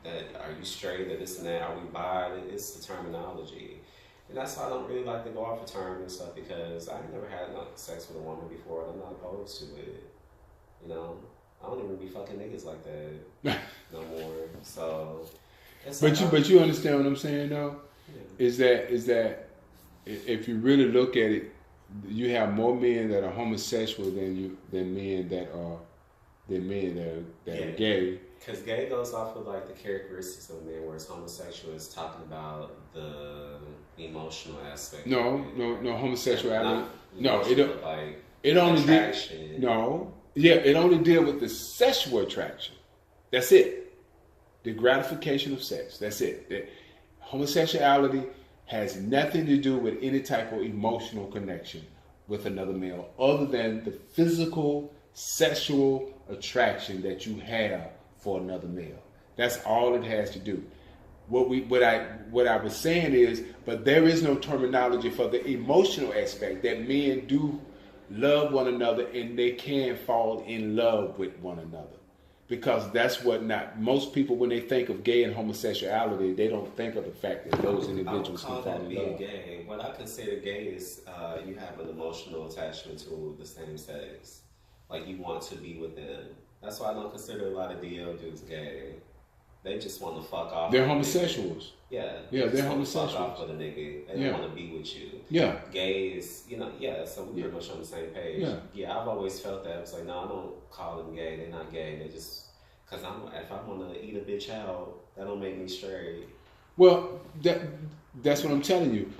that are you straight, that this and that, are we bi? It's the terminology. And that's why I don't really like to go off of terms and stuff, because I ain't never had sex with a woman before and I'm not opposed to it. You know? I don't even be fucking niggas like that no more. So but you understand what I'm saying though? Yeah. Is that if you really look at it, you have more men that are homosexual than men that are are gay. Because gay goes off of like the characteristics of men, whereas homosexual is talking about the emotional aspect. No, homosexuality. It only it only deals with the sexual attraction. That's it. The gratification of sex. That's it. Homosexuality has nothing to do with any type of emotional connection with another male, other than the physical, sexual attraction that you have for another male. That's all it has to do. What I was saying is, but there is no terminology for the emotional aspect, that men do love one another and they can fall in love with one another. Because that's what most people, when they think of gay and homosexuality, they don't think of the fact that those individuals can fall in love. Gay. What I consider gay is you have an emotional attachment to the same sex. Like you want to be with them. That's why I don't consider a lot of DL dudes gay. They just want to fuck off. They're homosexuals. Yeah, they're homosexuals. Fuck off with a nigga. They don't want to be with you. Yeah. Gay is, so we're pretty much on the same page. Yeah, I've always felt that. It's like, no, I don't call them gay. They're not gay. They just, because if I want to eat a bitch out, that don't make me straight. Well, that's what I'm telling you.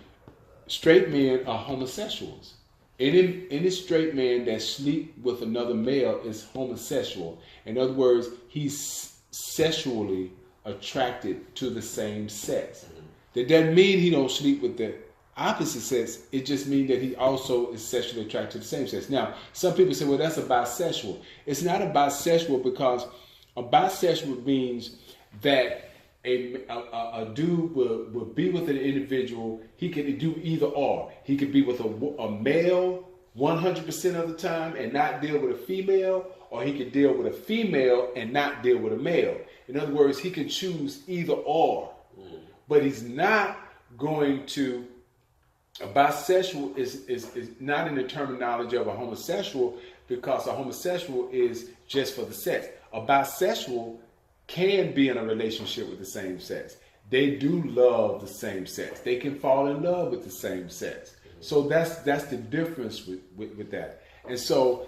Straight men are homosexuals. Any straight man that sleep with another male is homosexual. In other words, he's sexually attracted to the same sex. That doesn't mean he don't sleep with the opposite sex. It just means that he also is sexually attracted to the same sex. Now, some people say, well, that's a bisexual. It's not a bisexual, because a bisexual means that a dude will be with an individual. He can do either or. He could be with a male 100% of the time and not deal with a female, or he could deal with a female and not deal with a male. In other words, he can choose either or. But he's not going to. A bisexual is not in the terminology of a homosexual, because a homosexual is just for the sex. A bisexual can be in a relationship with the same sex. They do love the same sex. They can fall in love with the same sex. So that's the difference with that. And so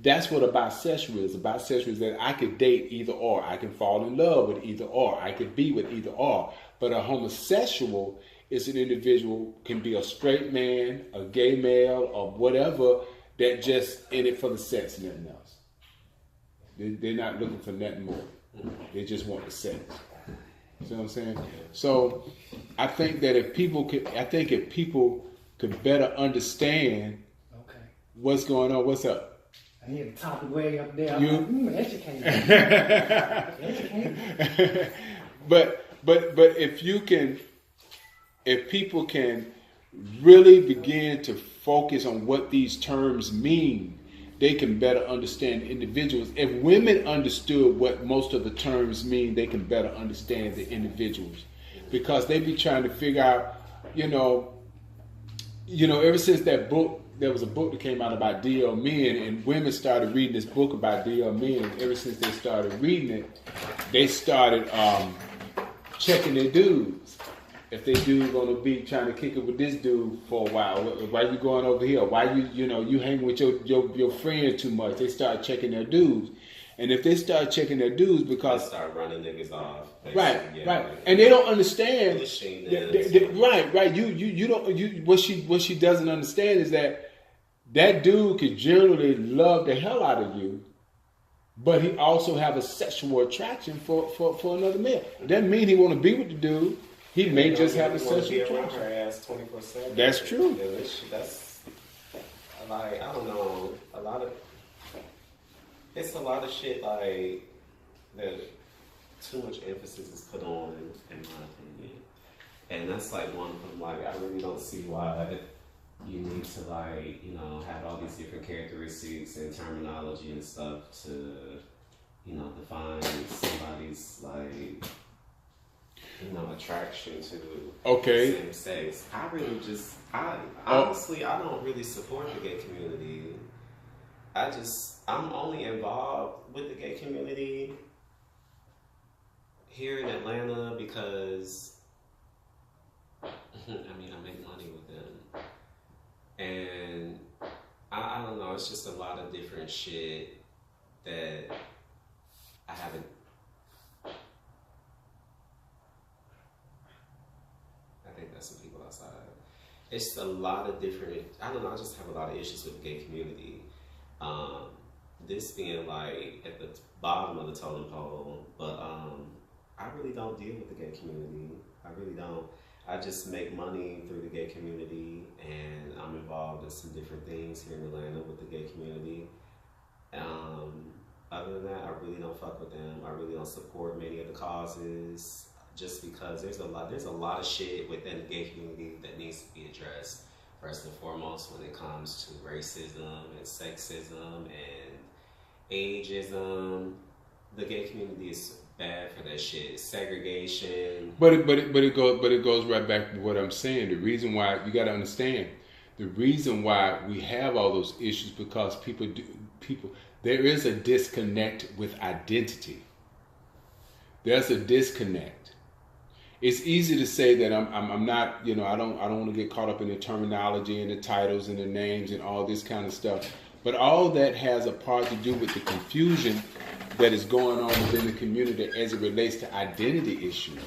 that's what a bisexual is. A bisexual is that I could date either or. I can fall in love with either or. I could be with either or. But a homosexual is an individual, can be a straight man, a gay male, or whatever, that just in it for the sex and nothing else. They're not looking for nothing more. They just want the sex. See what I'm saying? So I think that if people could better understand what's going on. What's up? I hear the topic way up there. Educated. But if people can really begin to focus on what these terms mean, they can better understand individuals. If women understood what most of the terms mean, they can better understand the individuals, because they be trying to figure out, ever since that book, there was a book that came out about DL men, and women started reading this book about DL men, and ever since they started reading it, they started checking their dudes. If they dude gonna be trying to kick it with this dude for a while, why you going over here? Why you hang with your friend too much? They start checking their dudes, and if they start checking their dudes, because they start running niggas off, right, and they don't understand. Right. You don't. What she doesn't understand is that dude could generally love the hell out of you, but he also have a sexual attraction for another man. It doesn't mean he want to be with the dude. He may just have a sexual attraction. Her ass 24/7. That's true. That's like, I don't know. It's a lot of shit like that. Too much emphasis is put on, in my opinion, and that's like one of them. Like, I really don't see why you need to have all these different characteristics and terminology and stuff to define somebody's attraction to Okay. same sex. I really just, honestly, I don't really support the gay community. I'm only involved with the gay community here in Atlanta because, I mean, I make money with them. And I don't know, it's just a lot of different shit that I haven't. I think that's some people outside. It's a lot of different, I don't know, I just have a lot of issues with the gay community. This being like at the bottom of the totem pole, but I really don't deal with the gay community. I really don't. I just make money through the gay community, and I'm involved in some different things here in Atlanta with the gay community. Other than that, I really don't fuck with them. I really don't support many of the causes, just because there's a lot of shit within the gay community that needs to be addressed. First and foremost, when it comes to racism and sexism and ageism, the gay community is bad for that shit. Segregation. But it goes right back to what I'm saying. The reason why, you got to understand, the reason why we have all those issues because there is a disconnect with identity. There's a disconnect. It's easy to say that I'm not, I don't want to get caught up in the terminology and the titles and the names and all this kind of stuff. But all that has a part to do with the confusion that is going on within the community as it relates to identity issues.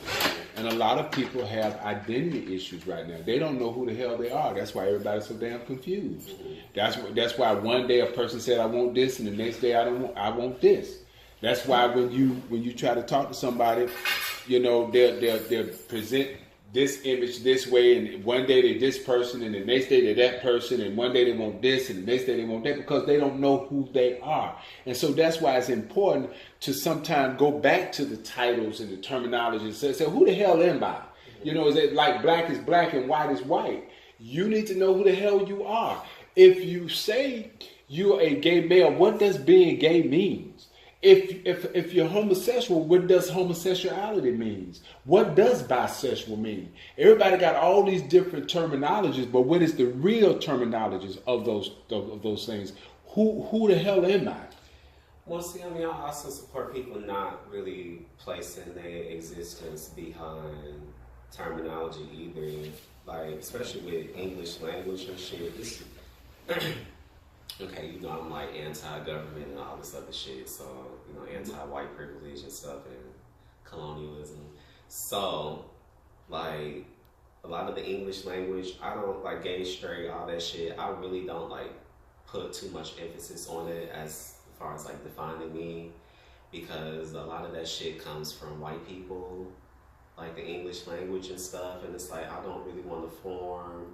And a lot of people have identity issues right now. They don't know who the hell they are. That's why everybody's so damn confused. That's why one day a person said I want this, and the next day I want this. That's why when you try to talk to somebody, they'll present this image this way, and one day they're this person, and the next day they're that person, and one day they want this, and the next day they want that, because they don't know who they are. And so that's why it's important to sometimes go back to the titles and the terminology and say, who the hell am I? Is it like black is black and white is white? You need to know who the hell you are. If you say you're a gay male, what does being gay mean? If you're homosexual, what does homosexuality mean? What does bisexual mean? Everybody got all these different terminologies, but what is the real terminologies of those things? Who the hell am I? Well, see, I also support people not really placing their existence behind terminology either. Like, especially with English language and shit. Okay, I'm like anti-government and all this other shit, so, anti-white privilege and stuff and colonialism. So, like, a lot of the English language, I don't, like, gay, straight, all that shit, I really don't, like, put too much emphasis on it as far as, like, defining me, because a lot of that shit comes from white people, like the English language and stuff, and it's like, I don't really want to form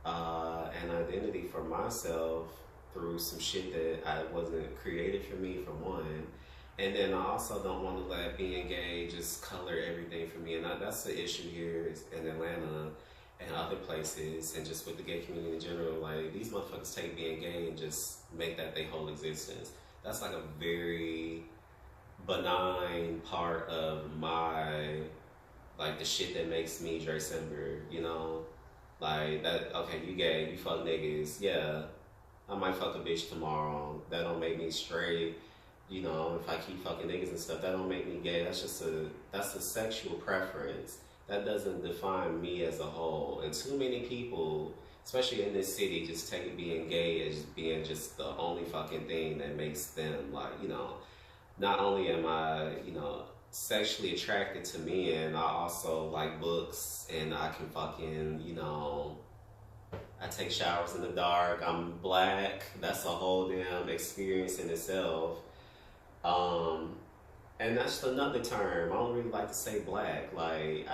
an identity for myself through some shit that I wasn't created for me, for one. And then I also don't want to let being gay just color everything for me. And that's the issue here in Atlanta and other places, and just with the gay community in general. Like, these motherfuckers take being gay and just make that their whole existence. That's like a very benign part of my, like, the shit that makes me Dre Simber, Like, that, okay, you gay, you fuck niggas, yeah. I might fuck a bitch tomorrow. That don't make me straight. If I keep fucking niggas and stuff, that don't make me gay. That's a sexual preference. That doesn't define me as a whole. And too many people, especially in this city, just take being gay as being just the only fucking thing that makes them, like, not only am I, sexually attracted to men, I also like books, and I can fucking, I take showers in the dark. I'm black. That's a whole damn experience in itself. And that's another term. I don't really like to say black. Like,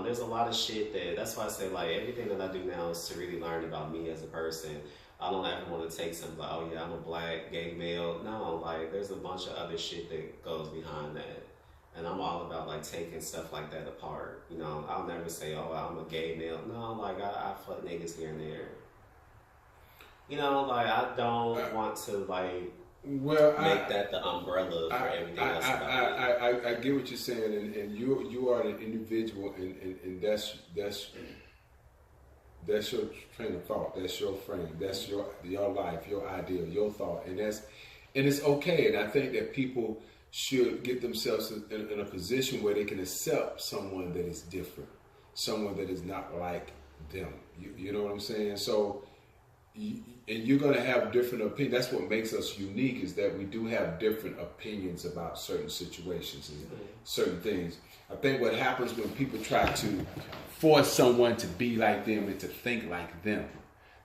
there's a lot of shit that's why I say, like, everything that I do now is to really learn about me as a person. I don't ever want to take something like, oh yeah, I'm a black gay male. No, like, there's a bunch of other shit that goes behind that. And I'm all about, like, taking stuff like that apart. I'll never say, oh, I'm a gay male. No, like, I fuck niggas here and there. Like, I don't want to, like, Well, make that the umbrella for everything else about it. I get what you're saying, and you are an individual, and that's your train of thought, that's your frame, that's your life, your ideal, your thought, and it's okay. And I think that people should get themselves in a position where they can accept someone that is different, someone that is not like them. You know what I'm saying? So. And you're going to have different opinions. That's what makes us unique, is that we do have different opinions about certain situations and certain things. I think what happens when people try to force someone to be like them and to think like them,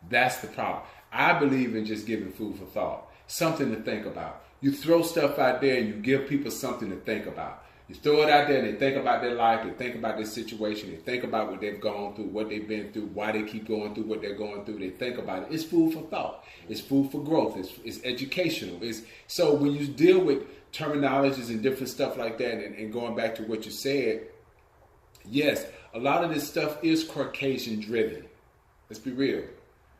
that's the problem. I believe in just giving food for thought, something to think about. You throw stuff out there and you give people something to think about. You throw it out there and they think about their life, they think about their situation, they think about what they've gone through, what they've been through, why they keep going through what they're going through. They think about it. It's food for thought. It's food for growth. It's educational. So when you deal with terminologies and different stuff like that, and going back to what you said, yes, a lot of this stuff is Caucasian driven. Let's be real.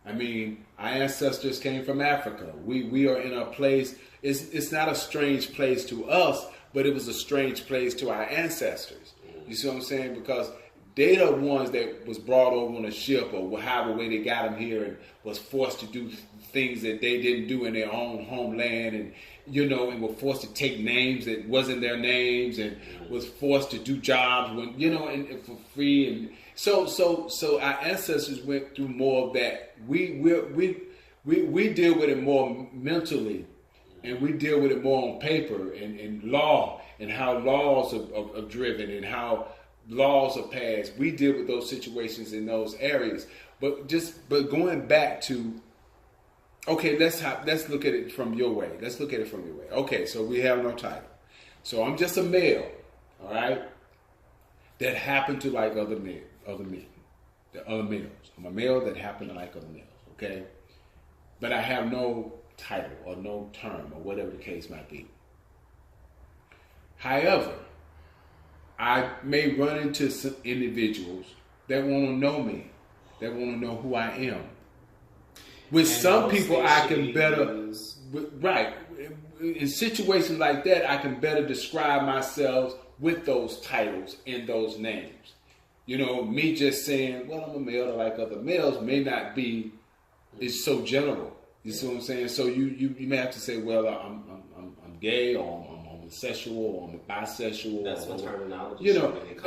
I mean, our ancestors came from Africa. We are in a place, it's not a strange place to us, but it was a strange place to our ancestors. You see what I'm saying? Because they the ones that was brought over on a ship, or however way they got them here, and was forced to do things that they didn't do in their own homeland, and and were forced to take names that wasn't their names, and was forced to do jobs when and for free. And so our ancestors went through more of that. We deal with it more mentally. And we deal with it more on paper and law, and how laws are driven and how laws are passed. We deal with those situations in those areas. But going back to, okay, let's look at it from your way. Let's look at it from your way. Okay, so we have no title. So I'm just a male, all right, that happened to like other men, the other males. I'm a male that happened to like other males, okay? But I have no title or no term or whatever the case might be. However, I may run into some individuals that want to know me, that want to know who I am. With some people, I can better, right, in situations like that, I can better describe myself with those titles and those names. Me just saying, well, I'm a male like other males may not be, it's so general. You see what I'm saying? So you may have to say, well, I'm gay, or I'm homosexual, or I'm bisexual. That's what terminology.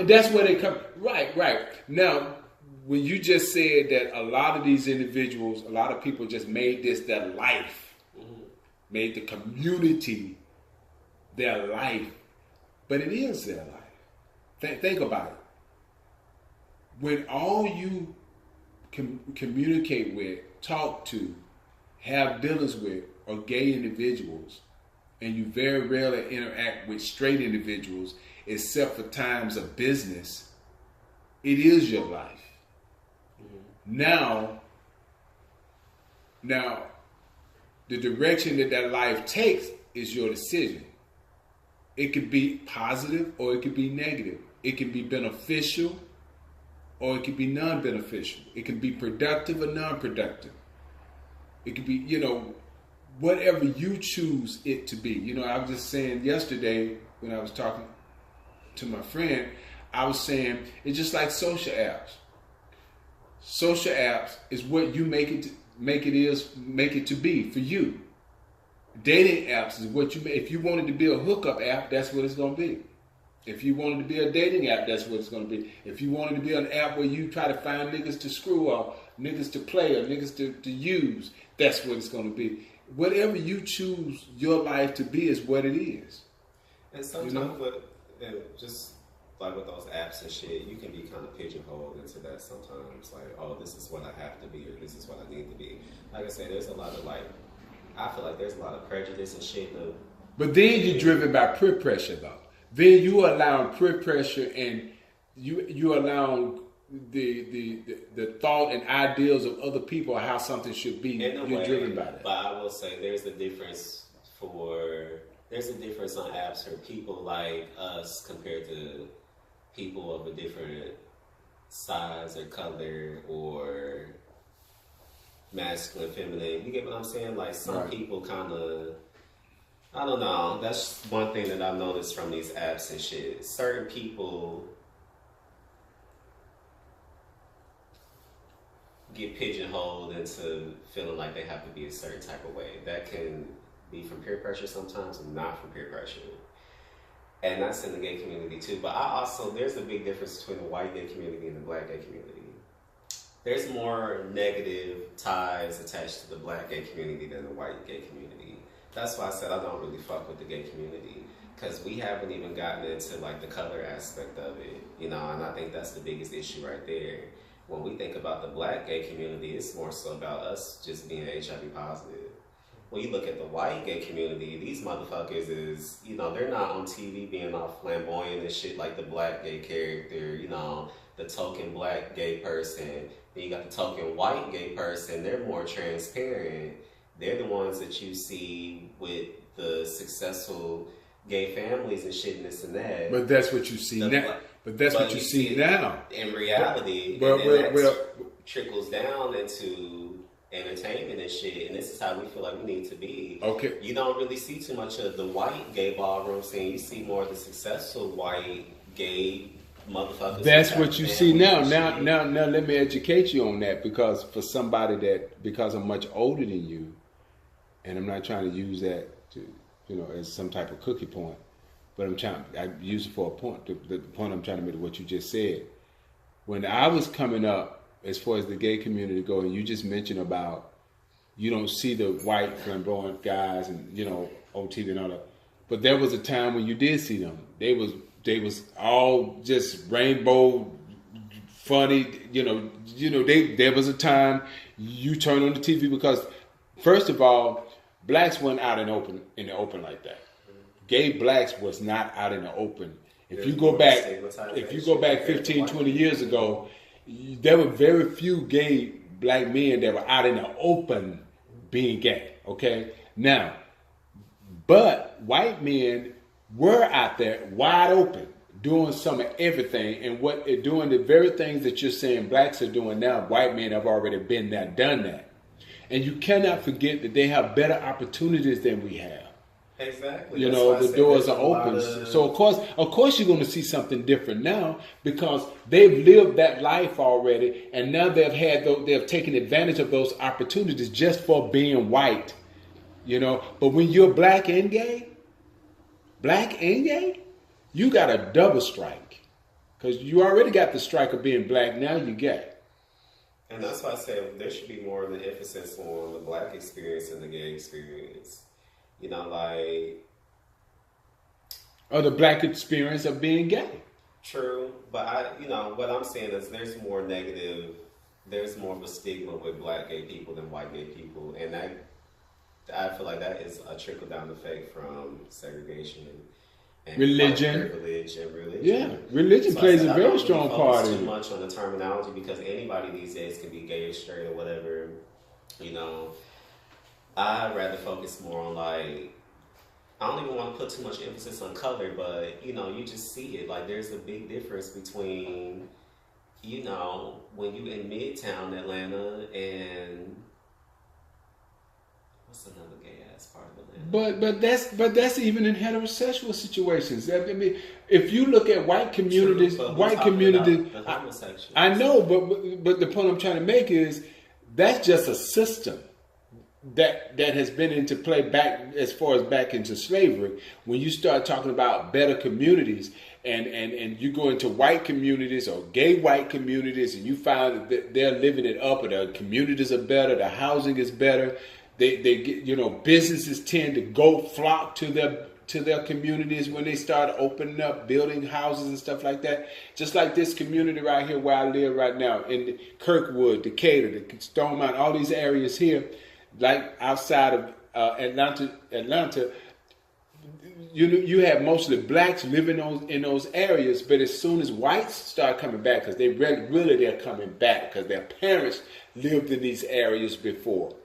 That's where they come. Right. Now, when you just said that a lot of these individuals, a lot of people just made this their life, made the community their life, but it is their life. Think about it. When all you communicate with, talk to, have dealings with are gay individuals, and you very rarely interact with straight individuals except for times of business, it is your life. Now, the direction that life takes is your decision. It could be positive or it could be negative. It can be beneficial or it could be non-beneficial. It can be productive or non-productive. It could be, whatever you choose it to be. I was just saying yesterday when I was talking to my friend, I was saying it's just like social apps. Social apps is what you make it to be for you. Dating apps is what you make. If you wanted to be a hookup app, that's what it's going to be. If you wanted to be a dating app, that's what it's going to be. If you wanted to be an app where you try to find niggas to screw or niggas to play or niggas to use, that's what it's going to be. Whatever you choose your life to be is what it is. And sometimes just like with those apps and shit, you can be kind of pigeonholed into that sometimes. Like, oh, this is what I have to be, or this is what I need to be. Like I said, there's a lot of I feel like there's a lot of prejudice and shit. But then you're driven by peer pressure, though. Then you allow peer pressure, and you allow the thought and ideals of other people how something should be. You're driven by that. But I will say there's a difference on apps for people like us compared to people of a different size or color or masculine, feminine. You get what I'm saying? Like some people kind of I don't know. That's one thing that I've noticed from these apps and shit. Certain people get pigeonholed into feeling like they have to be a certain type of way. That can be from peer pressure sometimes, and not from peer pressure. And that's in the gay community too. But there's a big difference between the white gay community and the black gay community. There's more negative ties attached to the black gay community than the white gay community. That's why I said I don't really fuck with the gay community, because we haven't even gotten into like the color aspect of it, and I think that's the biggest issue right there. When we think about the black gay community, it's more so about us just being HIV positive. When you look at the white gay community, these motherfuckers is, they're not on TV being all flamboyant and shit like the black gay character, the token black gay person. Then you got the token white gay person. They're more transparent. They're the ones that you see with the successful gay families and shit and this and that. But that's what you see now. But that's what you see now. In reality, trickles down into entertainment and shit, and this is how we feel like we need to be. Okay. You don't really see too much of the white gay ballroom scene. You see more of the successful white gay motherfuckers. That's what you see now. Now, let me educate you on that, because for somebody because I'm much older than you, and I'm not trying to use that to, as some type of cookie point, but I use it for a point. The point I'm trying to make is what you just said. When I was coming up, as far as the gay community go, and you just mentioned about you don't see the white flamboyant guys and on TV and all that, but there was a time when you did see them. They was all just rainbow, funny. There was a time you turned on the TV because, first of all, blacks weren't out in the open like that. Gay blacks was not out in the open. If you go back 15, 20 years ago, there were very few gay black men that were out in the open being gay. Okay? Now, but white men were out there wide open, doing some of everything, and doing the very things that you're saying blacks are doing now. White men have already been there, done that. And you cannot forget that they have better opportunities than we have. Exactly. The doors are open. So of course you're going to see something different now, because they've lived that life already, and now they've taken advantage of those opportunities just for being white. But when you're black and gay, you got a double strike, because you already got the strike of being black. Now you gay. And that's why I said there should be more of an emphasis on the black experience and the gay experience. Or the black experience of being gay. True, but what I'm saying is there's more of a stigma with black gay people than white gay people, and I feel like that is a trickle down effect from segregation and religion. Religion. Yeah, religion plays a very strong part in it. Too much on the terminology, because anybody these days can be gay or straight or whatever. I'd rather focus more on I don't even want to put too much emphasis on color, but you just see it. Like, there's a big difference between when you in Midtown Atlanta and what's another gay ass part of Atlanta? But that's even in heterosexual situations. I mean, if you look at white communities, the homosexuals. I know, but the point I'm trying to make is that's just a system that has been into play back as far as back into slavery. When you start talking about better communities, and you go into white communities or gay white communities, and you find that they're living it up, or the communities are better, the housing is better. They get, businesses tend to flock to their communities when they start opening up, building houses and stuff like that. Just like this community right here where I live right now, in Kirkwood, Decatur, the Stone Mountain, all these areas here, like outside of Atlanta, you have mostly blacks living in those areas. But as soon as whites start coming back, because they're coming back because their parents lived in these areas before.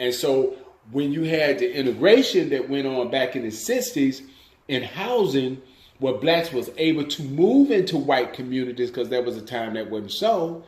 And so when you had the integration that went on back in the 60s in housing, where blacks was able to move into white communities, because there was a time that wasn't so,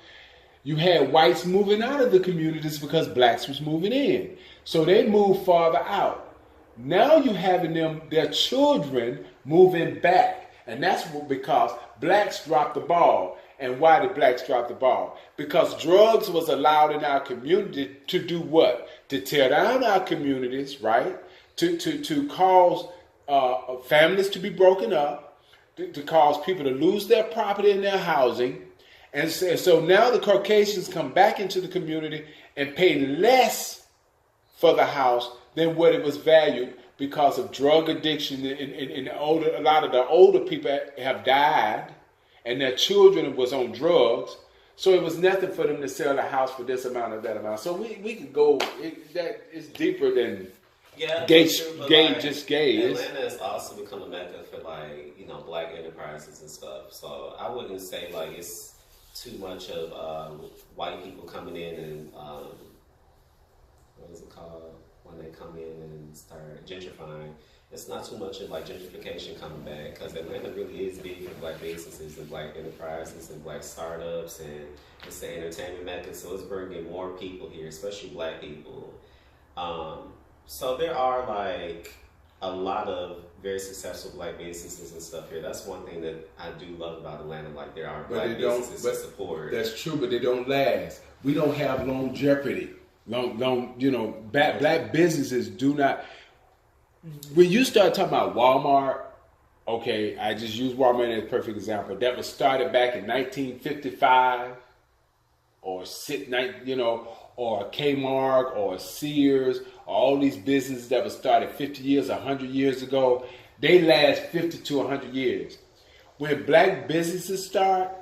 you had whites moving out of the communities because blacks was moving in. So they moved farther out. Now you having their children moving back. And that's because blacks dropped the ball. And why did blacks drop the ball? Because drugs was allowed in our community to do what? To tear down our communities, right? To cause families to be broken up, to cause people to lose their property and their housing. And so now the Caucasians come back into the community and pay less for the house than what it was valued because of drug addiction. And a lot of the older people have died, and their children was on drugs. So it was nothing for them to sell a house for this amount or that amount. So we could go, that is deeper than gay. Atlanta has also become a mecca for black enterprises and stuff. So I wouldn't say like it's too much of white people coming in and what is it called when they come in and start gentrifying. It's not too much of like gentrification coming back because Atlanta really is big for black businesses and black enterprises and black startups, and it's the entertainment mecca, so it's bringing more people here, especially black people. So there are like a lot of very successful black businesses and stuff here. That's one thing that I do love about Atlanta. Like there are black businesses to support. That's true, but they don't last. We don't have longevity. Black businesses do not. When you start talking about Walmart, okay, I just use Walmart as a perfect example. That was started back in 1955, or Kmart, or Sears, all these businesses that were started 50 years, 100 years ago. They last 50 to 100 years. When black businesses start,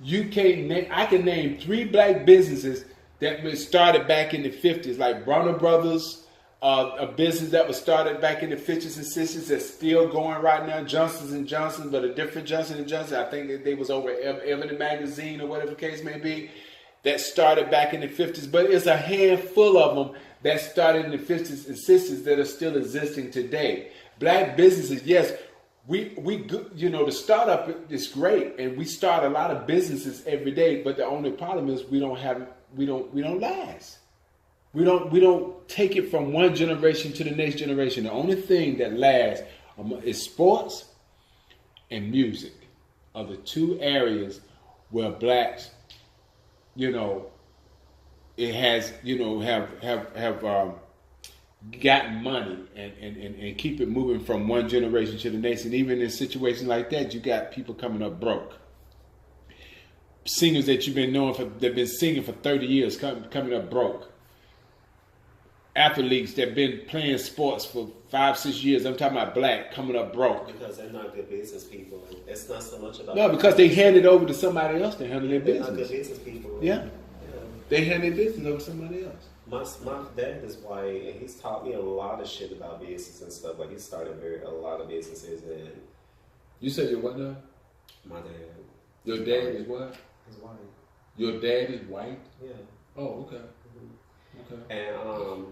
I can name 3 black businesses that were started back in the 50s, like Bronner Brothers. A business that was started back in the 50s and 60s that's still going right now, Johnson & Johnson, but a different Johnson & Johnson. I think that they was over Ebony Magazine or whatever the case may be, that started back in the 50s. But it's a handful of them that started in the 50s and 60s that are still existing today. Black businesses, yes, the startup is great, and we start a lot of businesses every day. But the only problem is we don't last. We don't take it from one generation to the next generation. The only thing that lasts is sports and music are the 2 areas where blacks, it has, have gotten money and keep it moving from one generation to the next. And even in situations like that, you got people coming up broke. Singers that you've been knowing they've been singing for 30 years coming up broke. Athletes that have been playing sports for 5-6 years. I'm talking about black coming up broke. Because they're not good business people. It's not so much about... No, because they hand it over to somebody else to handle their business. They're not good business people. Yeah. They hand their business over to somebody else. My dad is white, and he's taught me a lot of shit about business and stuff. Like, he started a lot of businesses. And you said your what now? My dad. Your dad is what? He's white. Your dad is white? Yeah. Oh, okay. Mm-hmm. Okay. And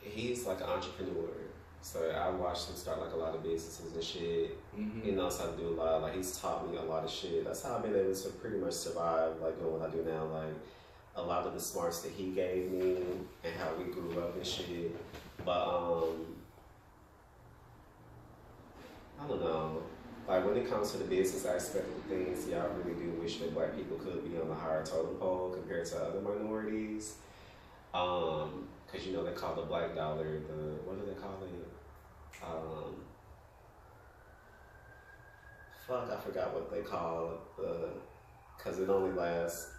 he's like an entrepreneur. So I watched him start like a lot of businesses and shit. Mm-hmm. He knows how to do a lot. Like, he's taught me a lot of shit. That's how I've been able to pretty much survive, like, doing what I do now. Like, a lot of the smarts that he gave me and how we grew up and shit. But I don't know. Like, when it comes to the business aspect of things, yeah, I really do wish that black people could be on the higher totem pole compared to other minorities. Because, they call the black dollar what do they call it? I forgot what they call it. Because it only lasts,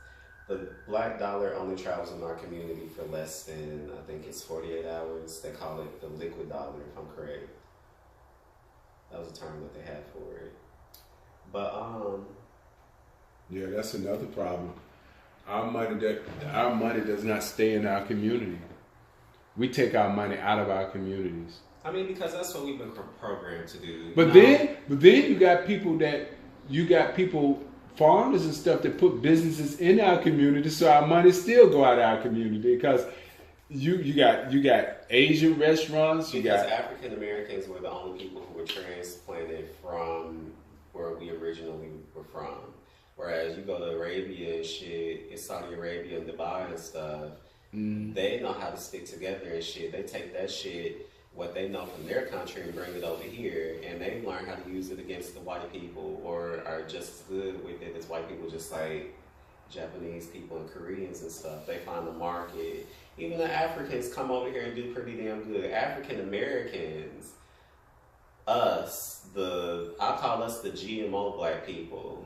the black dollar only travels in our community for less than, I think it's 48 hours. They call it the liquid dollar, if I'm correct. That was a term that they had for it. But, yeah, that's another problem. Our money does not stay in our community. We take our money out of our communities. I mean, because that's what we've been programmed to do. But then you got people, foreigners and stuff that put businesses in our community, so our money still go out of our community because you got Asian restaurants. Because African Americans were the only people who were transplanted from where we originally were from. Whereas you go to Arabia and shit, in Saudi Arabia and Dubai and stuff, they know how to stick together and shit. They take that shit what they know from their country and bring it over here, and they learn how to use it against the white people, or are just as good with it as white people, just like Japanese people and Koreans and stuff. They find the market. Even the Africans come over here and do pretty damn good. African Americans, I call us the GMO black people.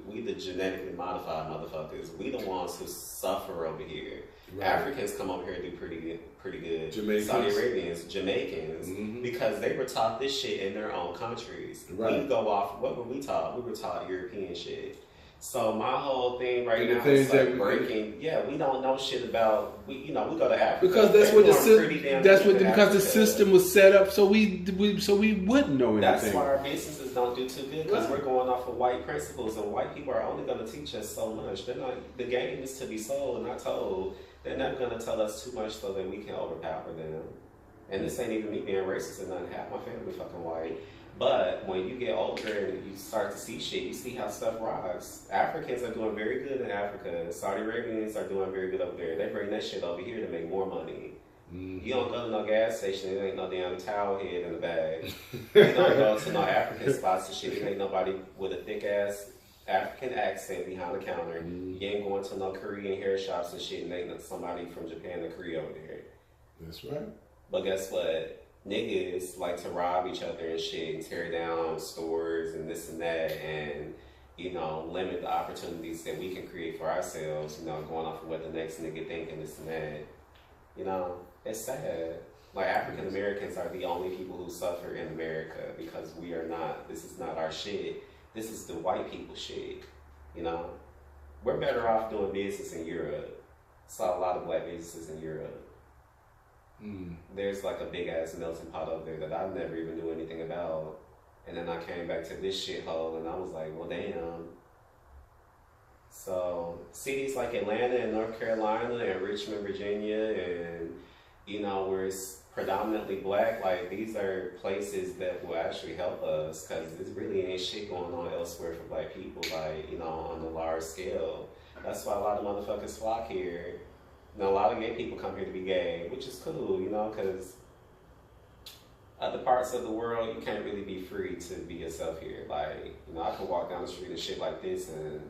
We the genetically modified motherfuckers. We the ones who suffer over here. Right. Africans come over here and do pretty good. Jamaicans. Saudi Arabians, Jamaicans, because they were taught this shit in their own countries. Right. We go off, what were we taught? We were taught European shit. So my whole thing now is like breaking. We don't know shit about. We go to Africa because that's what because the system was set up so we wouldn't know anything. That's why our businesses don't do too good, because we're going off of white principles, and white people are only going to teach us so much. They're not. The game is to be sold and not told. They're not going to tell us too much so that we can overpower them. And this ain't even me being racist and nothing. Half my family fucking white. But when you get older and you start to see shit, you see how stuff rocks. Africans are doing very good in Africa. Saudi Arabians are doing very good over there. They bring that shit over here to make more money. Mm-hmm. You don't go to no gas station, there ain't no damn towel head in the bag. You don't go to no African spots and shit, there ain't nobody with a thick ass African accent behind the counter. Mm-hmm. You ain't going to no Korean hair shops and shit, and ain't somebody from Japan or Korea over there. That's right. But guess what? Niggas like to rob each other and shit and tear down stores and this and that, and limit the opportunities that we can create for ourselves, going off of what the next nigga think and this and that. It's sad. Like, African Americans are the only people who suffer in America because we are not. This is not our shit. This is the white people shit. We're better off doing business in Europe. Saw a lot of black businesses in Europe. There's like a big ass melting pot over there that I never even knew anything about. And then I came back to this shithole and I was like, well, damn. So cities like Atlanta and North Carolina and Richmond, Virginia, and where it's predominantly black, like, these are places that will actually help us, because there really ain't shit going on elsewhere for black people, like, on a large scale. That's why a lot of motherfuckers flock here. A lot of gay people come here to be gay, which is cool, because other parts of the world, you can't really be free to be yourself here. Like, I can walk down the street and shit like this, and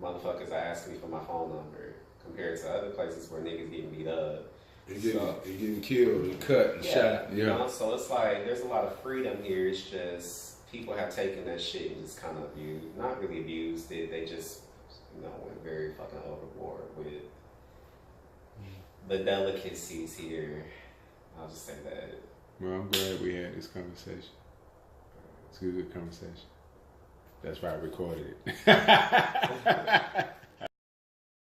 motherfuckers are asking me for my phone number, compared to other places where niggas getting beat up. And getting killed and cut and shot. So it's like, there's a lot of freedom here. It's just, people have taken that shit and just kind of not really abused it. They just, went very fucking overboard with the delicacies here. I'll just say that. Well, I'm glad we had this conversation. It's a good conversation. That's why I recorded it.